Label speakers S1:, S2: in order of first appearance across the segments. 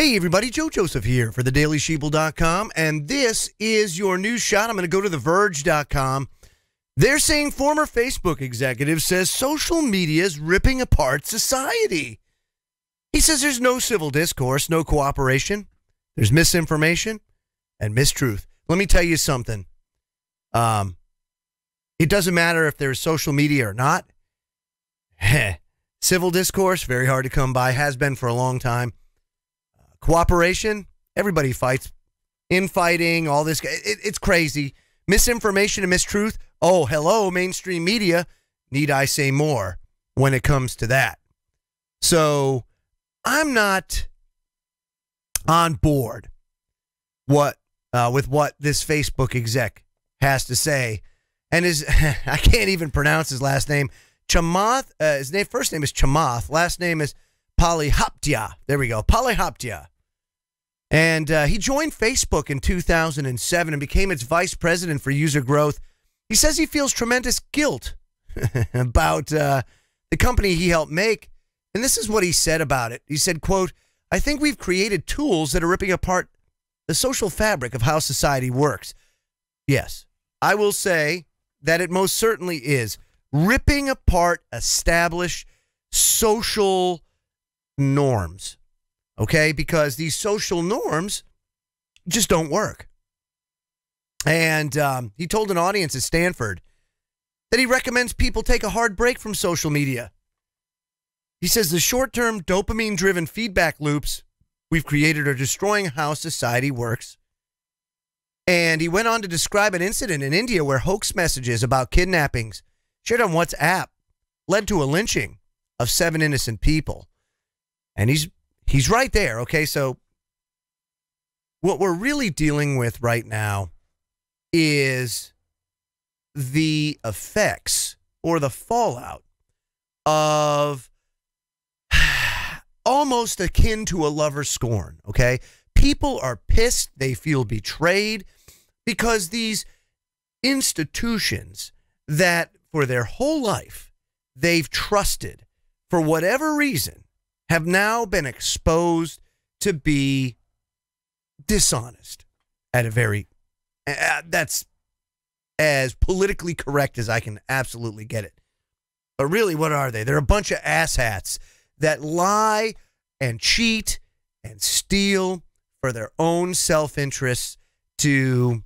S1: Hey everybody, Joe Joseph here for thedailysheeple.com, and this is your news shot. I'm going to go to theverge.com. They're saying former Facebook executive says social media is ripping apart society. He says there's no civil discourse, no cooperation. There's misinformation and mistruth. Let me tell you something. It doesn't matter if there's social media or not. Civil discourse, very hard to come by, has been for a long time. Cooperation, everybody fights. Infighting, all this. It's crazy. Misinformation and mistruth. Oh, hello, mainstream media. Need I say more when it comes to that? So I'm not on board with what this Facebook exec has to say. And I can't even pronounce his last name. Chamath, his first name is Chamath. Last name is Palihapitiya. There we go. Palihapitiya. And he joined Facebook in 2007 and became its vice president for user growth. He says he feels tremendous guilt about the company he helped make. And this is what he said about it. He said, quote, "I think we've created tools that are ripping apart the social fabric of how society works." Yes, I will say that it most certainly is ripping apart established social norms. Okay, because these social norms just don't work. And he told an audience at Stanford that he recommends people take a hard break from social media. He says the short-term dopamine-driven feedback loops we've created are destroying how society works. And he went on to describe an incident in India where hoax messages about kidnappings shared on WhatsApp led to a lynching of 7 innocent people. And he's right there, okay? So what we're really dealing with right now is the effects or the fallout of almost akin to a lover's scorn, okay? People are pissed. They feel betrayed because these institutions that for their whole life they've trusted for whatever reason have now been exposed to be dishonest at a very, that's as politically correct as I can absolutely get it. But really, what are they? They're a bunch of asshats that lie and cheat and steal for their own self-interests to,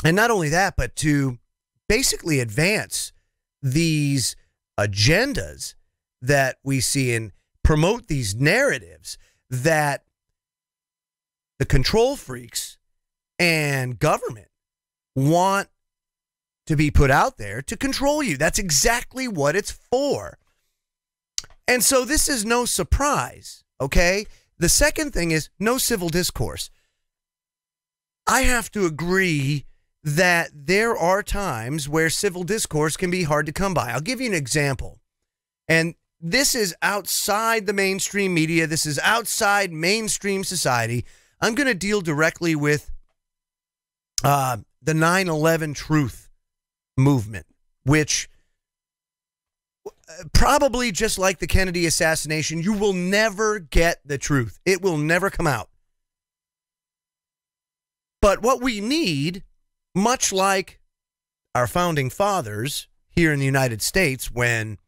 S1: and not only that, but to basically advance these agendas that we see and promote these narratives that the control freaks and government want to be put out there to control you. That's exactly what it's for. And so this is no surprise, okay? The second thing is no civil discourse. I have to agree that there are times where civil discourse can be hard to come by. I'll give you an example. And this is outside the mainstream media. This is outside mainstream society. I'm going to deal directly with the 9/11 truth movement, which probably just like the Kennedy assassination, you will never get the truth. It will never come out. But what we need, much like our founding fathers here in the United States, when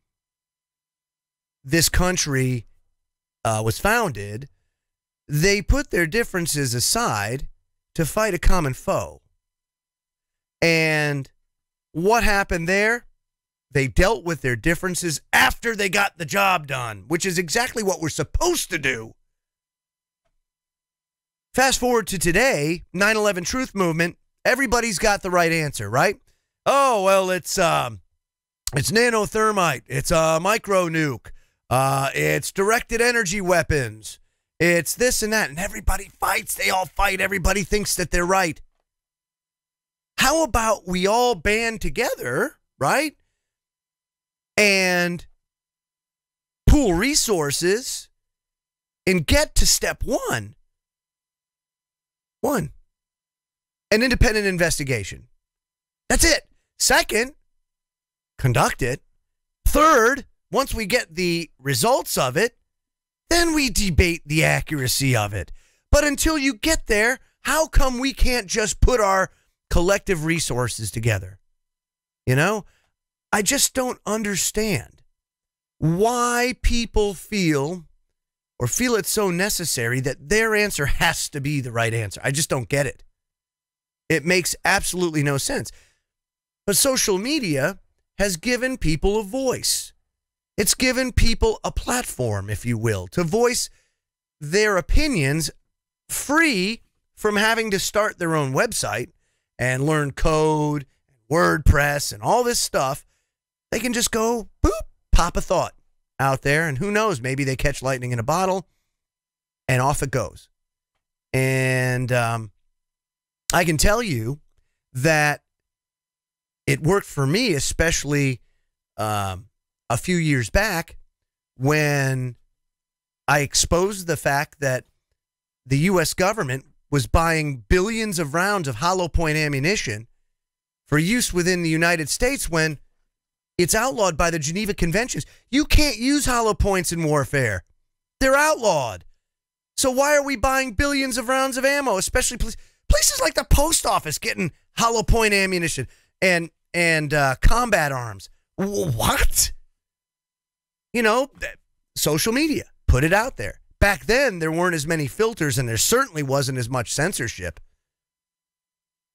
S1: this country was founded, they put their differences aside to fight a common foe. And what happened there? They dealt with their differences after they got the job done, which is exactly what we're supposed to do. Fast forward to today, 9/11 truth movement, everybody's got the right answer, right? Oh, well, it's nanothermite, it's a micro nuke, it's directed energy weapons, it's this and that, and everybody fights, they all fight, everybody thinks that they're right. How about we all band together, right? And pool resources and get to step one. An independent investigation. That's it. Second, conduct it. Third, once we get the results of it, Then we debate the accuracy of it. But until you get there, how come we can't just put our collective resources together? You know, I just don't understand why people feel it so necessary that their answer has to be the right answer. I just don't get it. It makes absolutely no sense. But social media has given people a voice. It's given people a platform, if you will, to voice their opinions free from having to start their own website and learn code, WordPress, and all this stuff. They can just go, boop, pop a thought out there, and who knows, maybe they catch lightning in a bottle, and off it goes. And I can tell you that it worked for me, especially a few years back when I exposed the fact that the U.S. government was buying billions of rounds of hollow point ammunition for use within the United States when it's outlawed by the Geneva Conventions. You can't use hollow points in warfare. They're outlawed. So why are we buying billions of rounds of ammo, especially places like the post office getting hollow point ammunition and combat arms? What? You know, social media, put it out there. Back then, there weren't as many filters, and there certainly wasn't as much censorship.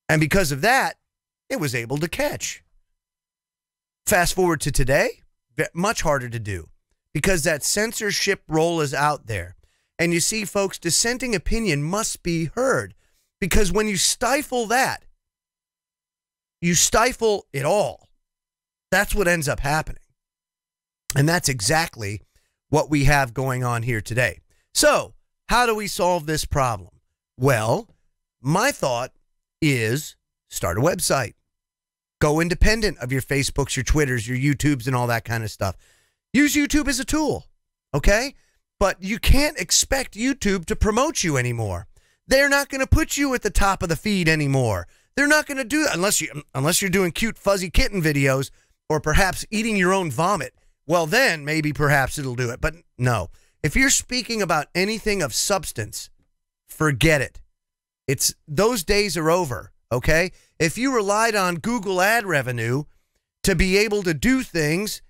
S1: And because of that, it was able to catch. Fast forward to today, much harder to do because that censorship role is out there. And you see, folks, dissenting opinion must be heard because when you stifle that, you stifle it all. That's what ends up happening. And that's exactly what we have going on here today. So, how do we solve this problem? Well, my thought is start a website. Go independent of your Facebooks, your Twitters, your YouTubes, and all that kind of stuff. Use YouTube as a tool, okay? But you can't expect YouTube to promote you anymore. They're not going to put you at the top of the feed anymore. They're not going to do that unless you're doing cute fuzzy kitten videos or perhaps eating your own vomit. Well, then maybe perhaps it'll do it. But no, if you're speaking about anything of substance, forget it. Those days are over, okay? If you relied on Google ad revenue to be able to do things,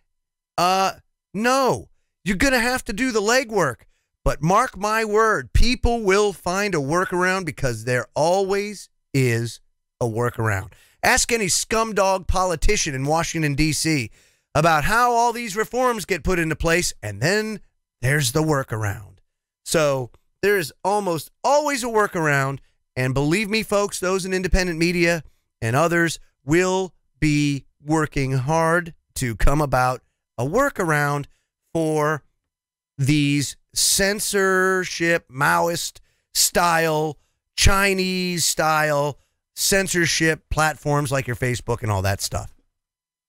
S1: no, you're going to have to do the legwork. But mark my word, people will find a workaround because there always is a workaround. Ask any scumdog politician in Washington, D.C. about how all these reforms get put into place, and then there's the workaround. So there is almost always a workaround, and believe me, folks, those in independent media and others will be working hard to come about a workaround for these censorship, Maoist style, Chinese style censorship platforms like your Facebook and all that stuff.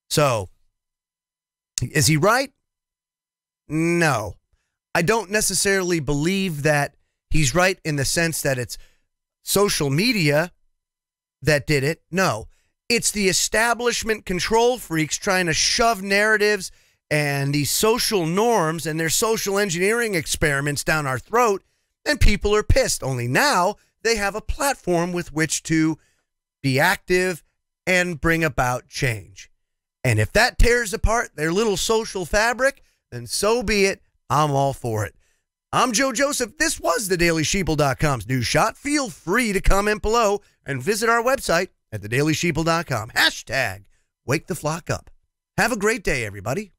S1: So, is he right? No. I don't necessarily believe that he's right in the sense that it's social media that did it. No. It's the establishment control freaks trying to shove narratives and these social norms and their social engineering experiments down our throat, and people are pissed. Only now they have a platform with which to be active and bring about change. And if that tears apart their little social fabric, then so be it. I'm all for it. I'm Joe Joseph. This was thedailysheeple.com's News Shot. Feel free to comment below and visit our website at thedailysheeple.com. # Wake the flock up. Have a great day, everybody.